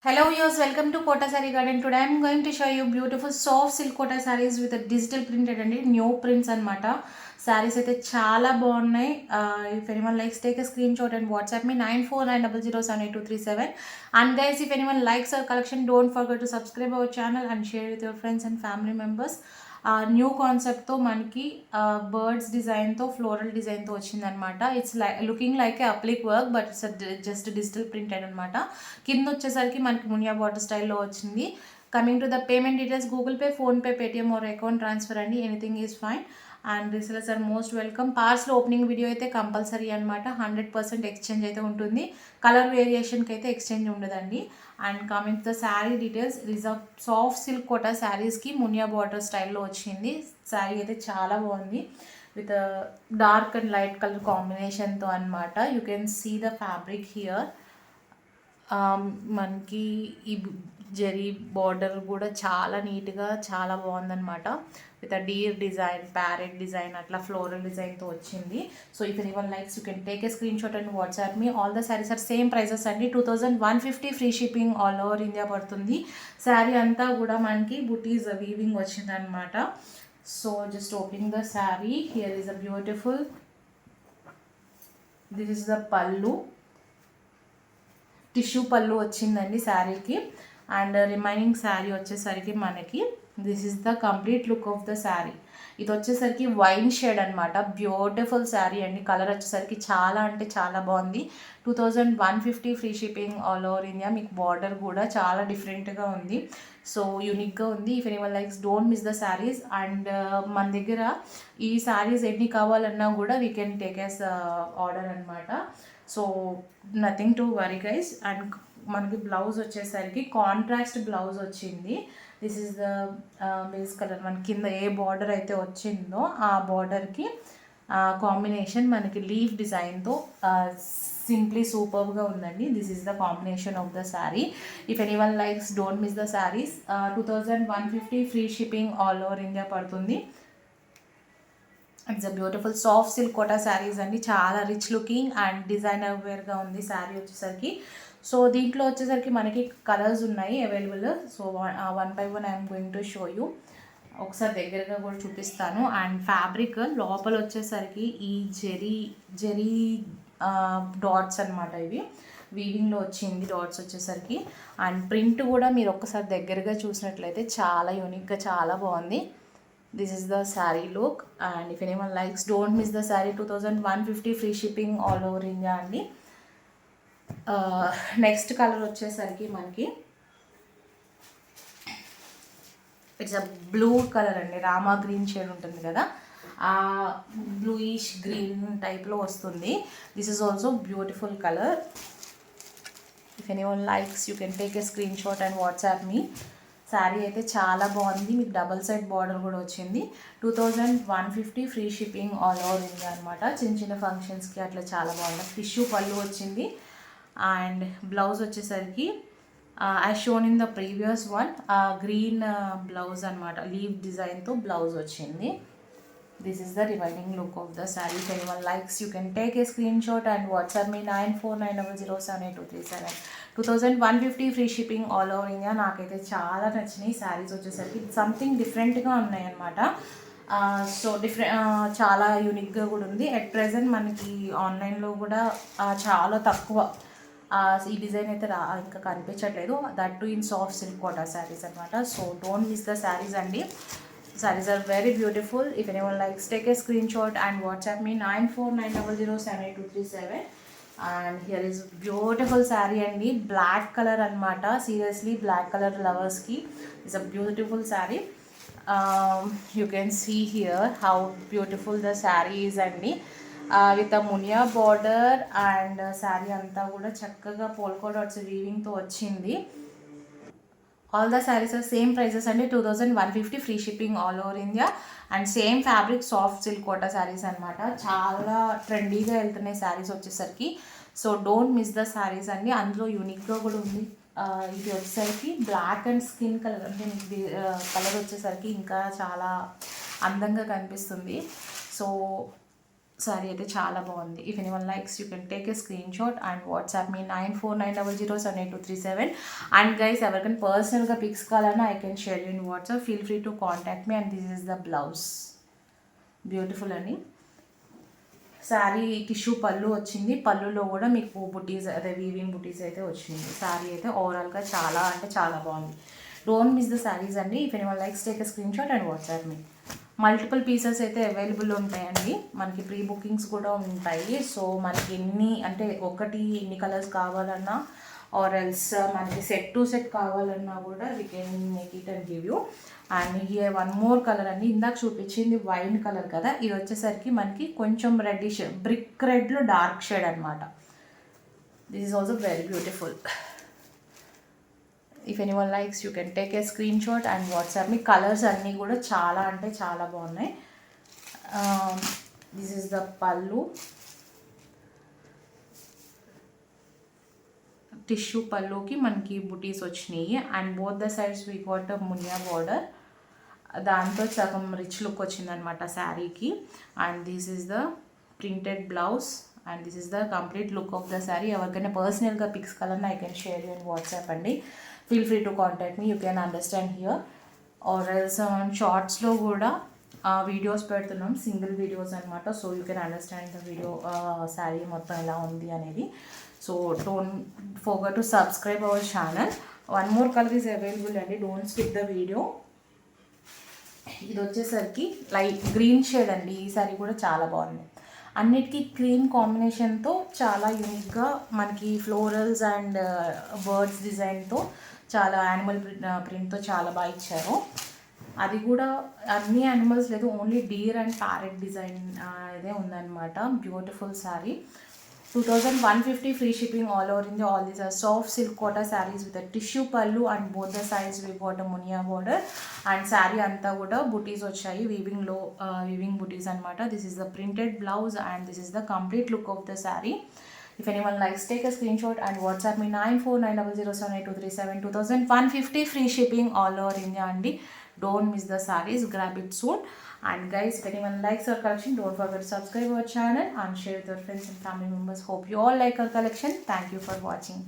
Hello viewers, welcome to Kota Saree Garden. Today I am going to show you beautiful soft silk kota sarees with a digital printed and new prints anamata. Sarees అయితే చాలా బాగున్నాయి. If anyone likes, take a screenshot and WhatsApp me 9490078237. And guys, if anyone likes our collection, don't forget to subscribe our channel and share with your friends and family members. New కాన్సెప్ట్తో మనకి birds డిజైన్తో floral డిజైన్తో వచ్చిందనమాట. It's looking like a applique work, but it's just digital printed అనమాట. కింద వచ్చేసరికి మనకి మునియా బార్డర్ స్టైల్లో వచ్చింది. Coming to the payment details, Google Pay, PhonePe, Paytm or account transfer అండి. Anything is fine. And resellers are most welcome. పార్స్లో opening video అయితే కంపల్సరీ అనమాట. 100% ఎక్స్చేంజ్ అయితే ఉంటుంది. కలర్ వేరియేషన్కి అయితే ఎక్స్చేంజ్ ఉండదండి. And coming to the saree details, is a soft silk Kota శారీస్కి మునియా బార్డర్ స్టైల్లో వచ్చింది. శారీ అయితే చాలా బాగుంది with dark and light colour కాంబినేషన్తో అనమాట. You can see the fabric here. మనకి ఈ జరీ బార్డర్ కూడా చాలా నీట్గా చాలా బాగుందన్నమాట. With a deer design, parrot design, అట్లా ఫ్లోరల్ డిజైన్తో వచ్చింది. So if anyone likes, you can take a screenshot and WhatsApp me. All the saris are same prices అండి. 2150 free shipping all over India పడుతుంది. శారీ అంతా కూడా మనకి బుటీస్ వీవింగ్ వచ్చిందనమాట. So just opening the sari, here is a beautiful, this is the pallu, tissue పళ్ళు వచ్చిందండి శారీకి. And remaining sari వచ్చేసరికి మనకి this is the complete look of the sari. ఇది వచ్చేసరికి వైన్ షేడ్ అనమాట. బ్యూటిఫుల్ శారీ అండి. కలర్ వచ్చేసరికి చాలా అంటే చాలా బాగుంది. 2150 free shipping all over India. మీకు బార్డర్ కూడా చాలా డిఫరెంట్గా ఉంది. సో యూనిక్గా ఉంది. If anyone likes, don't miss the sarees. అండ్ మన దగ్గర ఈ శారీస్ ఎన్ని కావాలన్నా కూడా we can take as order అనమాట. So nothing to worry guys. And మనకి బ్లౌజ్ వచ్చేసరికి కాంట్రాస్ట్ బ్లౌజ్ వచ్చింది. This is the base colour. మన కింద ఏ బార్డర్ అయితే వచ్చిందో ఆ బార్డర్కి కాంబినేషన్ మనకి లీఫ్ డిజైన్తో సింప్లీ సూపర్గా ఉందండి. This is the combination of the saree. If anyone likes, don't miss the sarees. 2150 free shipping all over India పడుతుంది. It's a beautiful soft silk Kota sarees అండి. చాలా రిచ్ లుకింగ్ అండ్ డిజైనర్ వేర్గా ఉంది శారీ వచ్చేసరికి. సో దీంట్లో వచ్చేసరికి మనకి కలర్స్ ఉన్నాయి available. So one by one I'm going to show you. ఒకసారి దగ్గరగా కూడా చూపిస్తాను. అండ్ ఫ్యాబ్రిక్ లోపల వచ్చేసరికి ఈ జెరీ డాట్స్ అనమాట. ఇవి వీవింగ్లో వచ్చింది డాట్స్ వచ్చేసరికి. అండ్ ప్రింట్ కూడా మీరు ఒక్కసారి దగ్గరగా చూసినట్లయితే చాలా యూనిక్గా చాలా బాగుంది. This is the sari look. And if anyone likes, don't miss the sari. 2150 free shipping all over India అండి. నెక్స్ట్ కలర్ వచ్చేసరికి మనకి ఇట్స్ అ బ్లూ కలర్ అండి. రామా గ్రీన్ షేడ్ ఉంటుంది కదా, ఆ బ్లూయిష్ గ్రీన్ టైప్లో వస్తుంది. This is also beautiful colour. If anyone likes, you can take a screenshot and WhatsApp me. Saree అయితే చాలా బాగుంది. మీకు డబల్ సైడ్ బార్డర్ కూడా వచ్చింది. 2150 free shipping all over India అనమాట. చిన్న చిన్న ఫంక్షన్స్కి అట్లా చాలా బాగుంది. టిష్యూ పళ్ళు వచ్చింది. అండ్ బ్లౌజ్ వచ్చేసరికి as shown in the previous one green blouse అనమాట. లీవ్ డిజైన్తో బ్లౌజ్ వచ్చింది. This is the remaining look of the saree. If anyone likes, you can take a screenshot and WhatsApp me 9490078237. 2150 free shipping all over India. నాకైతే చాలా నచ్చినాయి శారీస్ వచ్చేసరికి. Something డిఫరెంట్గా ఉన్నాయి అనమాట. సో చాలా యూనిక్గా కూడా ఉంది. అట్ ప్రెజెంట్ మనకి ఆన్లైన్లో కూడా చాలా తక్కువ ఈ డిజైన్ అయితే ఇంకా కనిపించట్లేదు. That too in soft silk Kota sarees అనమాట. So don't miss the sarees అండి. Sarees are very beautiful. If anyone likes, take a screenshot and WhatsApp me 9490078237. And here is beautiful saree అండి. బ్లాక్ కలర్ అనమాట. సీరియస్లీ బ్లాక్ కలర్ లవర్స్కి it's a beautiful saree. You can see here how beautiful the saree is అండి. With a మునియా border and saree అంతా కూడా చక్కగా polka dots వీవింగ్తో వచ్చింది. All the saris are same prices అండి. 2150 free shipping all over India. And same fabric soft silk Kota sarees అనమాట. చాలా ట్రెండీగా వెళ్తున్నాయి శారీస్ వచ్చేసరికి. So don't miss the sarees అండి. అందులో యూనిక్గా కూడా ఉంది. ఇది వచ్చేసరికి బ్లాక్ అండ్ స్కిన్ కలర్, అంటే ఇది కలర్ వచ్చేసరికి ఇంకా చాలా అందంగా కనిపిస్తుంది. సో సారీ అయితే చాలా బాగుంది. If any one likes you can take a screenshot and WhatsApp me 9490078237. And guys ఎవరికైనా పర్సనల్గా పిక్స్ కావాలన్నా I can share in WhatsApp, feel free to contact me. And this is the blouse, beautiful అని. Sari tissue పళ్ళు వచ్చింది, పళ్ళులో కూడా మీకు బుటీస్ అదే వీవింగ్ బుటీస్ అయితే వచ్చింది. శారీ అయితే ఓవరాల్గా చాలా అంటే చాలా బాగుంది. డోంట్ మిస్ ద శారీస్ అండి. If any one likes take a screen shot and WhatsApp me. Multiple pieces అయితే అవైలబుల్ ఉంటాయండి, మనకి ప్రీ బుకింగ్స్ కూడా ఉంటాయి. సో మనకి ఎన్ని కలర్స్ కావాలన్నా ఆర్ ఎల్స్ మనకి సెట్ టు సెట్ కావాలన్నా కూడా we can make it and give you. And here one more colour అండి. ఇందాక చూపించింది వైన్ కలర్ కదా, ఇది వచ్చేసరికి మనకి కొంచెం రెడ్డిష్ బ్రిక్ రెడ్లో డార్క్ షేడ్ అనమాట. This is also very beautiful. If any one likes you can take a screenshot and WhatsApp me. Colours అన్నీ కూడా చాలా అంటే చాలా బాగున్నాయి. దిస్ ఈజ్ ద పళ్ళు, టిష్యూ పళ్ళుకి మనకి బుటీస్ వచ్చినాయి. And both the sides we got Muniya border, దాంతో సగం రిచ్ లుక్ వచ్చిందనమాట శారీకి. And this is the printed blouse and this is the complete look of the saree. ఎవరికైనా పర్సనల్గా పిక్స్ కావాలన్నా I can share you in WhatsApp అండి. Feel free to contact me, you can understand here. Or else షార్ట్స్లో కూడా videos పెడుతున్నాం, single videos అనమాట. So you can understand the video saree మొత్తం ఎలా ఉంది అనేది. So don't forget to subscribe our channel. One more colour is available అండి, don't skip the video. ఇది వచ్చేసరికి లైట్ గ్రీన్ షేడ్ అండి. ఈ సారీ కూడా చాలా బాగుంది. అన్నిటికీ క్రీమ్ కాంబినేషన్తో చాలా యూనిక్గా మనకి ఫ్లోరల్స్ అండ్ బర్డ్స్ డిజైన్తో చాలా యానిమల్ ప్రింట్తో చాలా బాగా ఇచ్చారు. అది కూడా అన్ని యానిమల్స్ లేదు, only deer and parrot design ఇదే ఉందన్నమాట. Beautiful sari. 2150 free shipping all over India. All these are soft silk quota sarees with a tissue pallu and both the sides we got a munia border. And saree anta kuda booties vachayi, weaving booties anamata. This is the printed blouse and this is the complete look of the saree. If anyone likes, take a screenshot and WhatsApp me 9490078237. 2150 free shipping all over India andi. Don't miss the sarees, grab it soon. And guys, if anyone likes our collection, don't forget to subscribe our channel and share with your friends and family members. Hope you all like our collection. Thank you for watching.